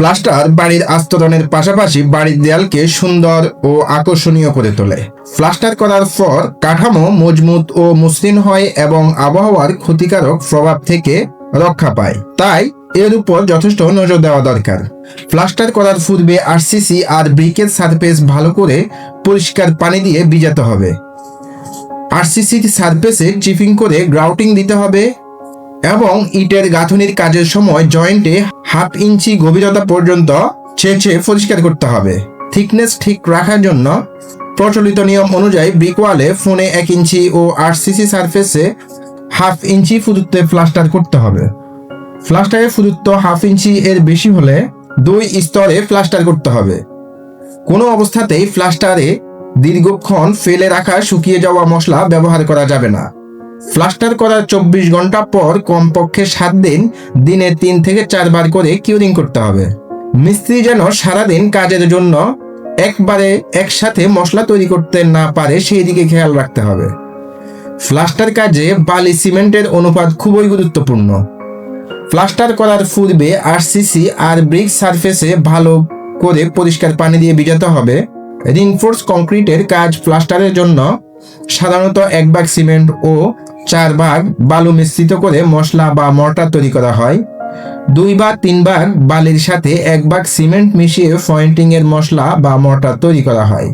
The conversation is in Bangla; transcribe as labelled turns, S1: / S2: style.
S1: প্লাস্টার বাড়ির আস্তরণের পাশাপাশি বাড়ির দেয়ালকে সুন্দর ও আকর্ষণীয় করে তোলে। প্লাস্টার করার পর কাঠামো মজবুত ও মসৃণ হয় এবং আবহাওয়ার ক্ষতিকারক প্রভাব থেকে রক্ষা পায়, তাই এর উপর যথেষ্ট নজর দেওয়া দরকার। প্লাস্টার করার পূর্বে আরসিসি আর ব্রিকের সারফেস ভালো করে পরিষ্কার পানি দিয়ে ভিজাতে হবে। আরসিসির সারফেসে চিপিং করে গ্রাউটিং দিতে হবে এবং ইটের গাঁথুনির কাজের সময় জয়েন্টে 1/2 ইঞ্চি গভীরতা পর্যন্ত ছেঁচে পরিষ্কার করতে হবে। থিকনেস ঠিক রাখার জন্য প্রচলিত নিয়ম অনুযায়ী ব্রিক ওয়ালে 1 ইঞ্চি ও আরসিসি সারফেসে 1/2 ইঞ্চি পুরুত্বে প্লাস্টার করতে হবে। প্লাস্টারের পুরুত্ব 1/2 ইঞ্চি এর বেশি হলে 2 স্তরে প্লাস্টার করতে হবে। কোনো অবস্থাতেই প্লাস্টারে দীর্ঘক্ষণ ফেলে রাখা শুকিয়ে যাওয়া মশলা ব্যবহার করা যাবে না। প্লাস্টার করার 24 ঘন্টা পর কমপক্ষে 7 দিন দিনে 3 থেকে 4 বার করে কিউরিং করতে হবে। মিস্ত্রি যেন সারাদিন কাজের জন্য একবারে একসাথে মশলা তৈরি করতে না পারে সেই দিকে খেয়াল রাখতে হবে। প্লাস্টার কাজে বালি সিমেন্টের অনুপাত খুবই গুরুত্বপূর্ণ। প্লাস্টার করার পূর্বে আরসিসি আর ব্রিক সারফেসে ভালো করে পরিষ্কার পানি দিয়ে ভিজাতে হবে। রিইনফোর্স কংক্রিটের কাজ প্লাস্টারের জন্য সাধারণত 1 ভাগ সিমেন্ট ও 4 ভাগ বালু মিশ্রিত করে মশলা বা মর্টার তৈরি করা হয়। 2 বা 3 ভাগ বালির সাথে 1 ভাগ সিমেন্ট মিশিয়ে পয়েন্টিং এর মশলা বা মর্টার তৈরি করা হয়।